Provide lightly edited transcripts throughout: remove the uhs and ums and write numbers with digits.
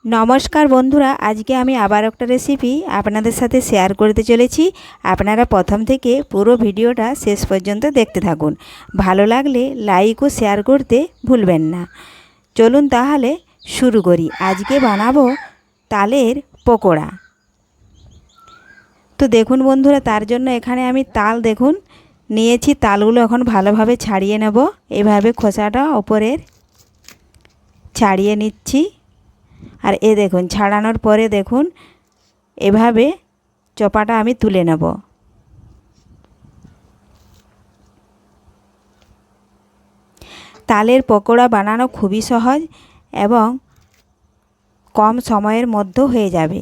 নমস্কার বন্ধুরা, আজকে আমি আবার একটা রেসিপি আপনাদের সাথে শেয়ার করতে চলেছি। আপনারা প্রথম থেকে পুরো ভিডিওটা শেষ পর্যন্ত দেখতে থাকুন। ভালো লাগলে লাইক ও শেয়ার করতে ভুলবেন না। চলুন তাহলে শুরু করি। আজকে বানাবো তালের পকোড়া। তো দেখুন বন্ধুরা, তার জন্য এখানে আমি তাল নিয়েছি। তালগুলো এখন ভালোভাবে ছাড়িয়ে নেব। এভাবে খোসাটা ওপরের ছাড়িয়ে নিচ্ছি। আর দেখুন ছাড়ানোর পরে দেখুন এভাবে চোপাটা আমি তুলে নেব। তালের পকোড়া বানানো খুবই সহজ এবং কম সময়ের মধ্যে হয়ে যাবে।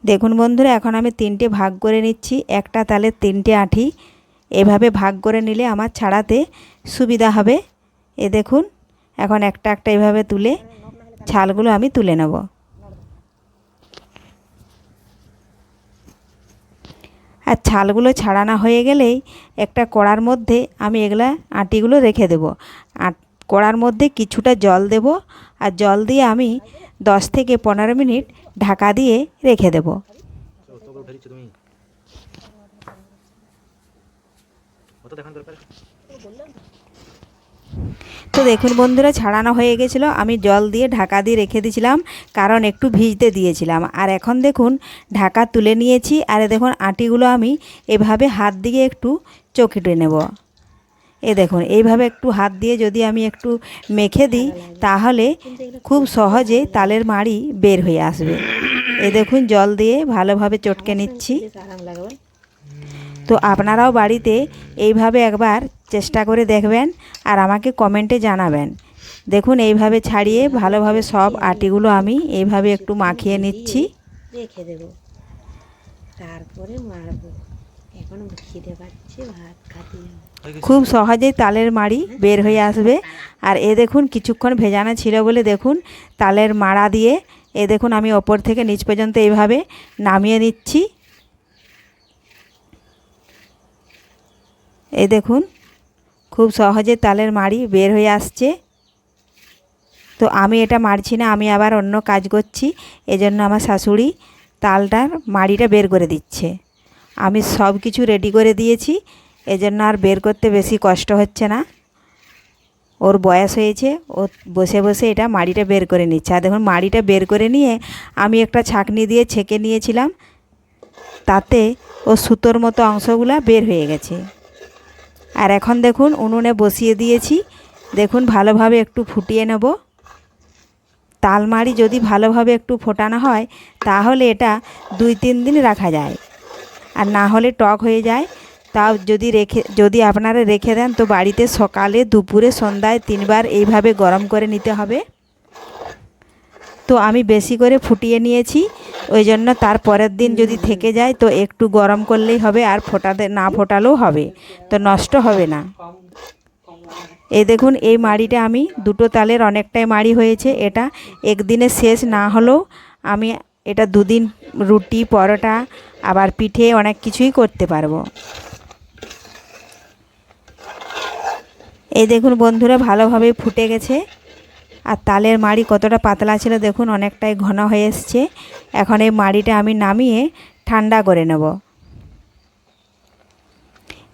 দেখুন বন্ধুরা, এখন আমি তিনটে ভাগ করে নিচ্ছি। একটা তালের তিনটে আঁটি এভাবে ভাগ করে নিলে আমার ছাড়াতে সুবিধা হবে। দেখুন এখন একটা একটা এভাবে তুলে ছালগুলো আমি তুলে নেব। আর ছালগুলো ছাড়ানো হয়ে গেলেই একটা কড়ার মধ্যে আমি এগুলা আটিগুলো রেখে দেব। আর কড়ার মধ্যে কিছুটা জল দেব। আর জল দিয়ে আমি 10 থেকে 15 মিনিট ঢাকা দিয়ে রেখে দেব। তো দেখুন বন্ধুরা, ছাড়ানো হয়ে গেছিলো। আমি জল দিয়ে ঢাকা দিয়ে রেখে দিয়েছিলাম, কারণ একটু ভিজতে দিয়েছিলাম। আর এখন দেখুন ঢাকা তুলে নিয়েছি। আর দেখুন আটিগুলো আমি এভাবে হাত দিয়ে একটু চকিয়ে নেব। দেখুন এইভাবে একটু হাত দিয়ে যদি আমি একটু মেখে দিই তাহলে খুব সহজে তালের মাড়ি বের হয়ে আসবে। দেখুন জল দিয়ে ভালোভাবে চটকে নিচ্ছি। তো আপনারাও বাড়িতে এইভাবে একবার চেষ্টা করে দেখবেন আর আমাকে কমেন্টে জানাবেন। দেখুন এইভাবে ছাড়িয়ে ভালোভাবে সব আটিগুলো আমি এইভাবে একটু মাখিয়ে নিচ্ছি। রেখে দেব, তারপরে মারবো। এখন খিদে পাচ্ছে, ভাত খাতে খুব সহজেই তালের মাড়ি বের হয়ে আসবে। আর দেখুন কিছুক্ষণ ভেজানো ছিল বলে দেখুন তালের মাড়া দিয়ে দেখুন আমি ওপর থেকে নিচ পর্যন্ত এইভাবে নামিয়ে নিচ্ছি। দেখুন খুব সহজে তালের মাড়ি বের হয়ে আসছে। তো আমি এটা মারছি না, আমি আবার অন্য কাজ করছি। এজন্য আমার শাশুড়ি তালটার মাড়িটা বের করে দিচ্ছে। আমি সব কিছু রেডি করে দিয়েছি, এজন্য আর বের করতে বেশি কষ্ট হচ্ছে না। ওর বয়স হয়েছে, ও বসে বসে এটা মাড়িটা বের করে নিচ্ছে। আর দেখুন মাড়িটা বের করে নিয়ে আমি একটা ছাঁকনি দিয়ে ছেঁকে নিয়েছিলাম, তাতে ও সুতোর মতো অংশগুলো বের হয়ে গেছে। আর এখন দেখুন উনুনে বসিয়ে দিয়েছি। দেখুন ভালোভাবে একটু ফুটিয়ে নেব। তালমাড়ি যদি ভালোভাবে একটু ফোটানো হয় তাহলে এটা 2-3 দিন রাখা যায়, আর না হলে টক হয়ে যায়। তাও যদি আপনারা রেখে দেন তো বাড়িতে সকালে, দুপুরে, সন্ধ্যায় 3 বার এইভাবে গরম করে নিতে হবে। তো আমি বেশি করে ফুটিয়ে নিয়েছি, ওই জন্য তার পরের দিন যদি থেকে যায় তো একটু গরম করলেই হবে, আর না ফোটালেও হবে, তো নষ্ট হবে না। দেখুন এই মাড়িটা আমি দুটো তালের অনেকটাই মাড়ি হয়েছে। এটা একদিনে শেষ না হলেও আমি এটা 2 দিন রুটি, পরোটা, আবার পিঠে অনেক কিছুই করতে পারবো। দেখুন বন্ধুরা ভালোভাবে ফুটে গেছে। আর তালের মাড়ি কতটা পাতলা ছিল দেখুন অনেকটাই ঘন হয়ে এসছে। এখন এই মাড়িটা আমি নামিয়ে ঠান্ডা করে নেব।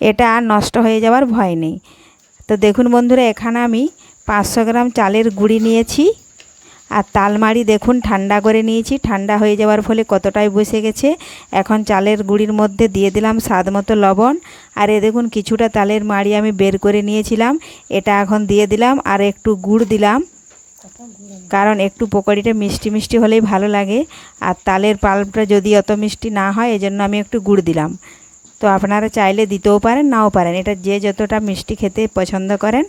এটা আর নষ্ট হয়ে যাওয়ার ভয় নেই। তো দেখুন বন্ধুরা, এখানে আমি 500 গ্রাম চালের গুঁড়ি নিয়েছি। আর তালমাড়ি দেখুন ঠান্ডা করে নিয়েছি। ঠান্ডা হয়ে যাওয়ার ফলে কতটাই বসে গেছে। এখন চালের গুঁড়ির মধ্যে দিয়ে দিলাম স্বাদ মতো লবণ। আর দেখুন কিছুটা তালের মাড়ি আমি বের করে নিয়েছিলাম, এটা এখন দিয়ে দিলাম। আর একটু গুড় দিলাম, কারণ একটু পকোড়িটা মিষ্টি মিষ্টি হলেই ভালো লাগে। আর তালের পাল্পটা যদি অত মিষ্টি না হয় এজন্য আমি একটু গুড় দিলাম। তো আপনারা চাইলে দিতেও পারেন, নাও পারেন, এটা যে যতটা মিষ্টি খেতে পছন্দ করেন।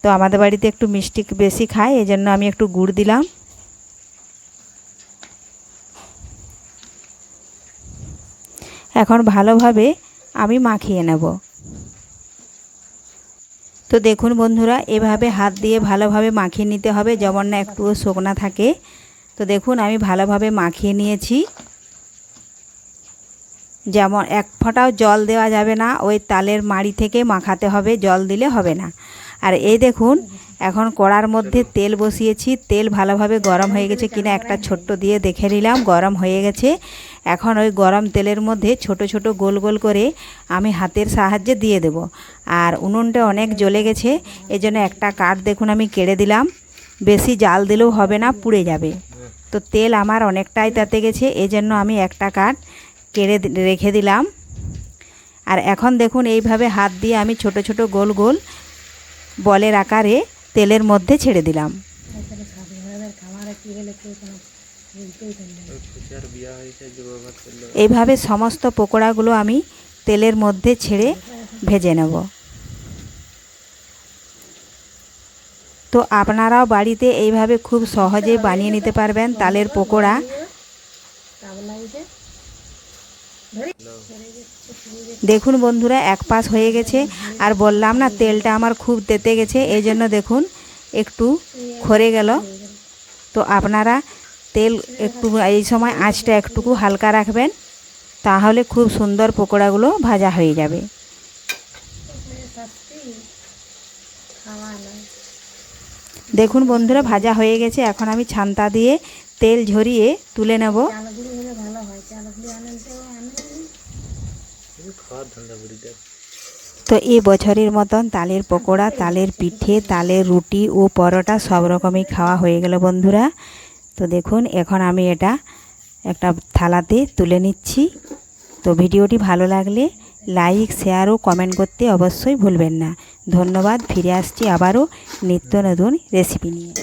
তো আমাদের বাড়িতে একটু মিষ্টি বেশি খায়, এজন্য আমি একটু গুড় দিলাম। এখন ভালোভাবে আমি মাখিয়ে নেব। তো দেখুন বন্ধুরা, এভাবে হাত দিয়ে ভালোভাবে মাখিয়ে নিতে হবে, যেমন না একটুও শুকনা থাকে। তো দেখুন আমি ভালোভাবে মাখিয়ে নিয়েছি। যেমন এক ফোঁটাও জল দেওয়া যাবে না, ওই তালের মাড়ি থেকে মাখাতে হবে, জল দিলে হবে না। আর দেখুন এখন কড়ার মধ্যে তেল বসিয়েছি, তেল ভালোভাবে গরম হয়ে গেছে কিনা একটা ছোট্ট দিয়ে দেখে নিলাম, গরম হয়ে গেছে। এখন ওই গরম তেলের মধ্যে ছোট ছোট গোল গোল করে আমি হাতের সাহায্যে দিয়ে দেব। আর উনুনটা অনেক জ্বলে গেছে, এজন্য একটা কাঠ দেখুন আমি কেড়ে দিলাম, বেশি জাল দিলেও হবে না, পুড়ে যাবে। তো তেল আমার অনেকটাই তাতে গেছে, এজন্য আমি একটা কাঠ কেড়ে রেখে দিলাম। আর এখন দেখুন এইভাবে হাত দিয়ে আমি ছোট ছোট গোল গোল বলের আকারে তেলের মধ্যে ছেড়ে দিলাম। এইভাবে সমস্ত পকোড়াগুলো আমি তেলের মধ্যে ছেড়ে ভেজে নেব। তো আপনারাও বাড়িতে এইভাবে খুব সহজে বানিয়ে নিতে পারবেন তালের পকোড়া। দেখুন বন্ধুরা, এক পাশ হয়ে গেছে, আর বললাম না তেলটা আমার খুব তেতে গেছে, এই জন্য দেখুন একটু খরে গেল। তো আপনারা তেল একটু এই সময় আঁচটা একটুকু হালকা রাখবেন, তাহলে খুব সুন্দর পকোড়াগুলো ভাজা হয়ে যাবে। দেখুন বন্ধুরা, ভাজা হয়ে গেছে, এখন আমি ছান্তা দিয়ে তেল ঝরিয়ে তুলে নেব। তো এই বছরের মতন তালের পকোড়া, তালের পিঠে, তালের রুটি ও পরোটা সব রকমই খাওয়া হয়ে গেল বন্ধুরা। তো দেখুন এখন আমি এটা একটা থালাতে তুলে নিচ্ছি। তো ভিডিওটি ভালো লাগলে লাইক, শেয়ার ও কমেন্ট করতে অবশ্যই ভুলবেন না। ধন্যবাদ। ফিরে আসছি আবারও নিত্য নতুন রেসিপি নিয়ে।